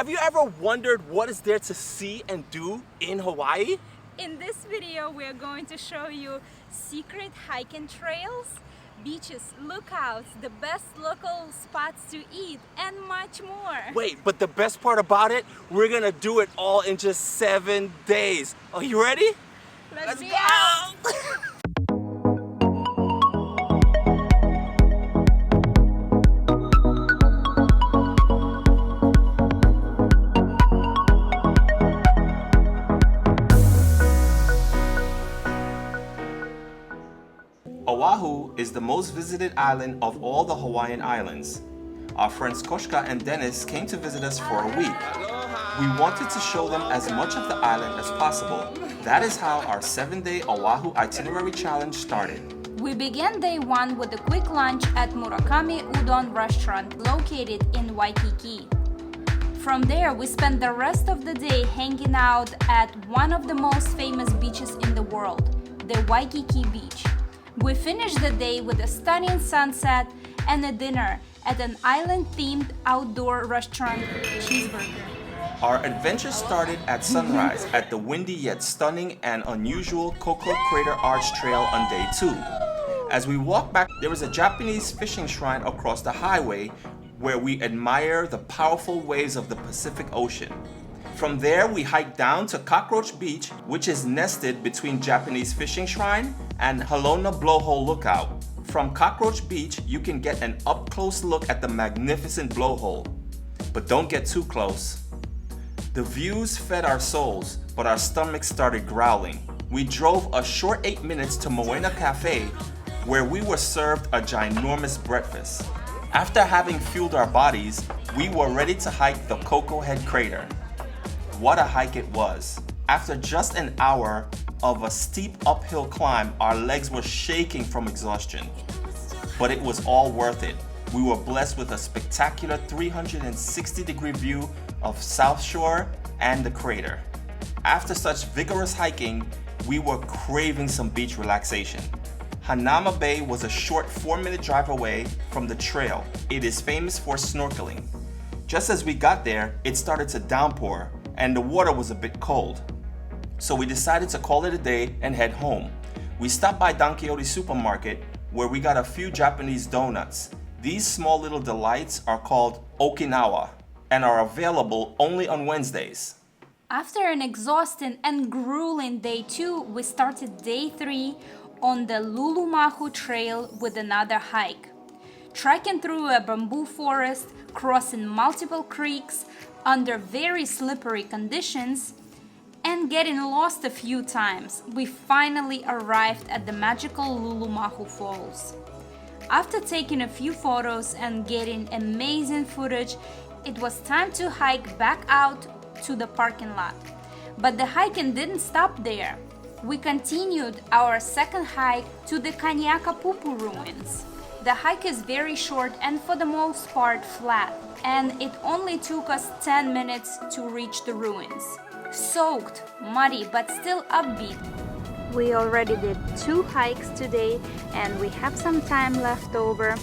Have you ever wondered what is there to see and do in Hawaii? In this video, we are going to show you secret hiking trails, beaches, lookouts, the best local spots to eat, and much more. Wait, but the best part about it, we're gonna do it all in just 7 days. Are you ready? Let's go! Oahu is the most visited island of all the Hawaiian islands. Our friends Koshka and Dennis came to visit us for a week. We wanted to show them as much of the island as possible. That is how our 7-day Oahu itinerary challenge started. We began day one with a quick lunch at Marukame Udon restaurant located in Waikiki. From there, we spent the rest of the day hanging out at one of the most famous beaches in the world, the Waikiki beach. We finished the day with a stunning sunset and a dinner at an island-themed outdoor restaurant, Cheeseburger. Our adventure started at sunrise at the windy yet stunning and unusual Koko Crater Arch trail on day 2. As we walked back, there was a Japanese fishing shrine across the highway where we admire the powerful waves of the Pacific Ocean. From there, we hiked down to Cockroach Beach, which is nested between Japanese fishing shrine and Halona Blowhole lookout. From Cockroach Beach, you can get an up-close look at the magnificent Blowhole. But don't get too close. The views fed our souls, but our stomachs started growling. We drove a short 8 minutes to Moena Cafe, where we were served a ginormous breakfast. After having fueled our bodies, we were ready to hike the Koko Head Crater. What a hike it was. After just an hour of a steep uphill climb, our legs were shaking from exhaustion. But it was all worth it. We were blessed with a spectacular 360-degree view of South Shore and the crater. After such vigorous hiking, we were craving some beach relaxation. Hanama Bay was a short 4-minute drive away from the trail. It is famous for snorkeling. Just as we got there, it started to downpour and the water was a bit cold. So we decided to call it a day and head home. We stopped by Don Quixote supermarket where we got a few Japanese donuts. These small little delights are called Okinawa and are available only on Wednesdays. After an exhausting and grueling day 2, we started day 3 on the Lulumahu Trail with another hike. Trekking through a bamboo forest, crossing multiple creeks under very slippery conditions, and getting lost a few times, we finally arrived at the magical Lulumahu Falls. After taking a few photos and getting amazing footage, it was time to hike back out to the parking lot. But the hiking didn't stop there. We continued our second hike to the Kaniakapupu ruins. The hike is very short and for the most part flat, and it only took us 10 minutes to reach the ruins. Soaked, muddy, but still upbeat. We already did 2 hikes today and we have some time left over.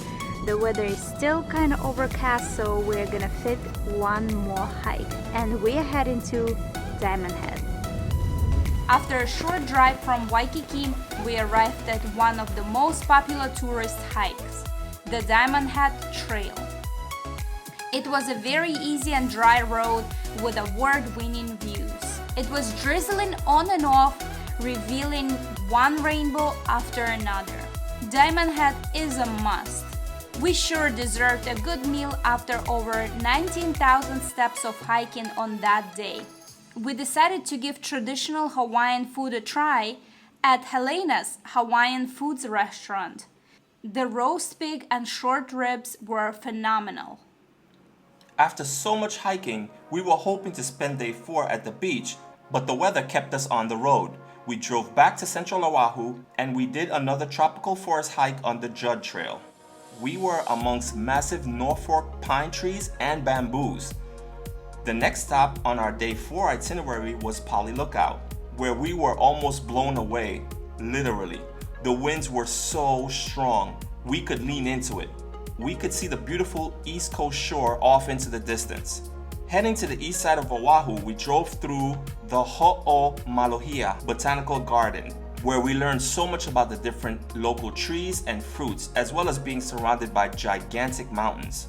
The weather is still kind of overcast, so we're gonna fit one more hike. And we're heading to Diamond Head. After a short drive from Waikiki, we arrived at one of the most popular tourist hikes, the Diamond Head Trail. It was a very easy and dry road with award-winning views. It was drizzling on and off, revealing one rainbow after another. Diamond Head is a must. We sure deserved a good meal after over 19,000 steps of hiking on that day. We decided to give traditional Hawaiian food a try at Helena's Hawaiian Foods restaurant. The roast pig and short ribs were phenomenal. After so much hiking, we were hoping to spend day 4 at the beach, but the weather kept us on the road. We drove back to Central Oahu and we did another tropical forest hike on the Judd Trail. We were amongst massive Norfolk pine trees and bamboos. The next stop on our day 4 itinerary was Pali Lookout, where we were almost blown away, literally. The winds were so strong, we could lean into it. We could see the beautiful East Coast shore off into the distance. Heading to the east side of Oahu, we drove through the Ho'omalohia Botanical Garden, where we learned so much about the different local trees and fruits, as well as being surrounded by gigantic mountains.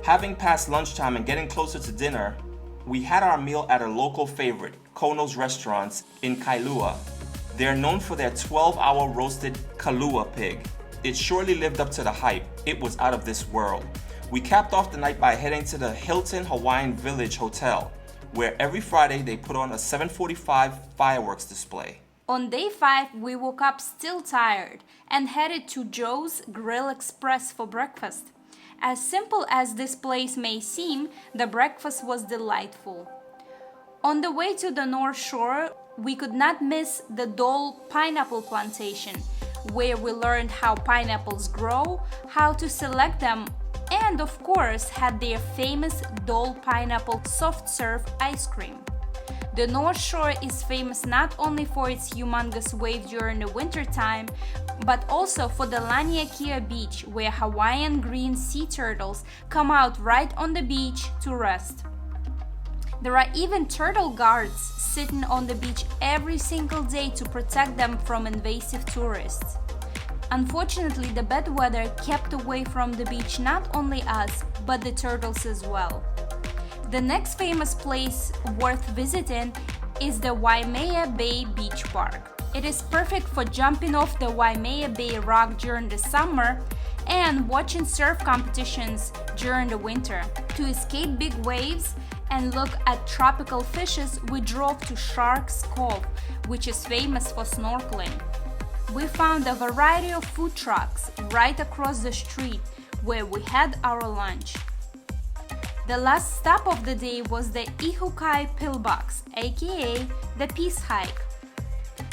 Having passed lunchtime and getting closer to dinner, we had our meal at a local favorite, Kono's Restaurants in Kailua. They are known for their 12-hour roasted kalua pig. It surely lived up to the hype. It was out of this world. We capped off the night by heading to the Hilton Hawaiian Village Hotel, where every Friday they put on a 7:45 fireworks display. On day 5, we woke up still tired and headed to Joe's Grill Express for breakfast. As simple as this place may seem, the breakfast was delightful. On the way to the North Shore, we could not miss the Dole Pineapple Plantation, where we learned how pineapples grow, how to select them, and of course had their famous Dole Pineapple soft serve ice cream. The North Shore is famous not only for its humongous wave during the winter time, but also for the Laniakea Beach, where Hawaiian green sea turtles come out right on the beach to rest. There are even turtle guards sitting on the beach every single day to protect them from invasive tourists. Unfortunately, the bad weather kept away from the beach not only us, but the turtles as well. The next famous place worth visiting is the Waimea Bay Beach Park. It is perfect for jumping off the Waimea Bay Rock during the summer and watching surf competitions during the winter. To escape big waves and look at tropical fishes, we drove to Shark's Cove, which is famous for snorkeling. We found a variety of food trucks right across the street where we had our lunch. The last stop of the day was the Ihukai Pillbox, aka the Peace Hike.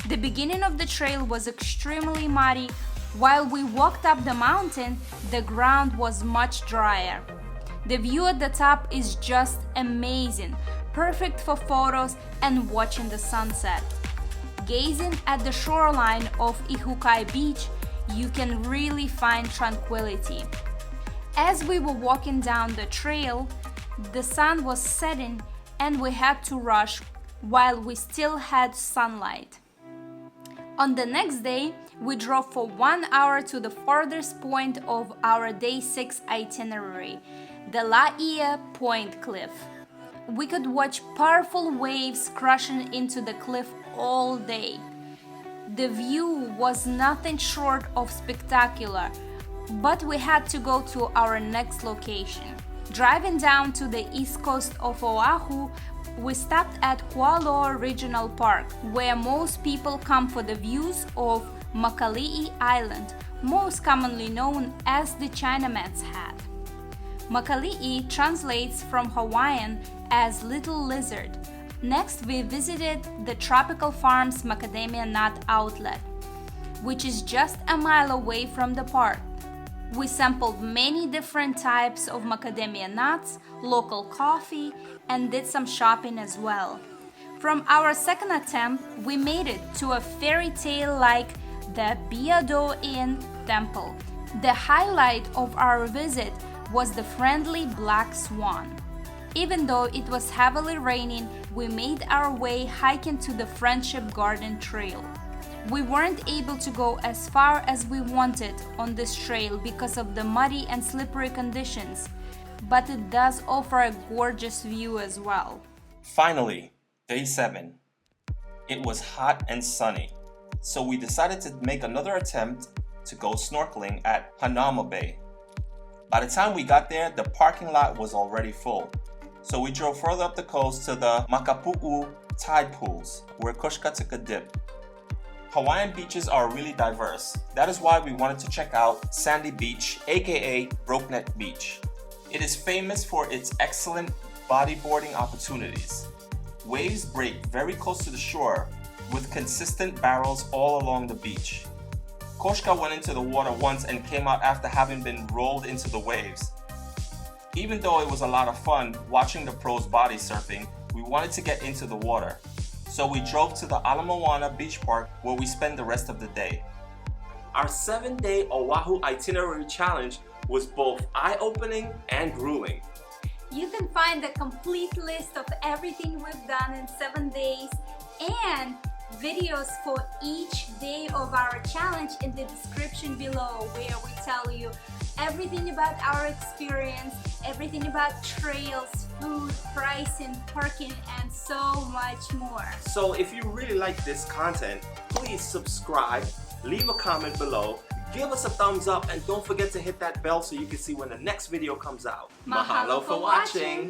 The beginning of the trail was extremely muddy. While we walked up the mountain, the ground was much drier. The view at the top is just amazing, perfect for photos and watching the sunset. Gazing at the shoreline of Ihukai Beach, you can really find tranquility. As we were walking down the trail, the sun was setting and we had to rush while we still had sunlight. On the next day, we drove for 1 hour to the farthest point of our day 6 itinerary, the Laia Point Cliff. We could watch powerful waves crashing into the cliff all day. The view was nothing short of spectacular, but we had to go to our next location. Driving down to the east coast of Oahu, we stopped at Kualoa Regional Park, where most people come for the views of Makali'i Island, most commonly known as the Chinaman's Hat. Makali'i translates from Hawaiian as Little Lizard. Next, we visited the Tropical Farms Macadamia Nut Outlet, which is just a mile away from the park. We sampled many different types of macadamia nuts, local coffee, and did some shopping as well. From our second attempt, we made it to a fairy tale like the Biado-in Temple. The highlight of our visit was the friendly black swan. Even though it was heavily raining, we made our way hiking to the Friendship Garden Trail. We weren't able to go as far as we wanted on this trail because of the muddy and slippery conditions, but it does offer a gorgeous view as well. Finally, day 7. It was hot and sunny, so we decided to make another attempt to go snorkeling at Hanauma Bay. By the time we got there, the parking lot was already full, so we drove further up the coast to the Makapu'u tide pools, where Koshka took a dip. Hawaiian beaches are really diverse. That is why we wanted to check out Sandy Beach, aka Brokeneck Beach. It is famous for its excellent bodyboarding opportunities. Waves break very close to the shore with consistent barrels all along the beach. Koshka went into the water once and came out after having been rolled into the waves. Even though it was a lot of fun watching the pros body surfing, we wanted to get into the water. So we drove to the Moana Beach Park where we spent the rest of the day. Our 7-day Oahu itinerary challenge was both eye-opening and grueling. You can find the complete list of everything we've done in 7 days and videos for each day of our challenge in the description below, where we tell you everything about our experience, everything about trails, food, pricing, parking, and so much more. So if you really like this content, please subscribe, leave a comment below, give us a thumbs up, and don't forget to hit that bell so you can see when the next video comes out. Mahalo for watching.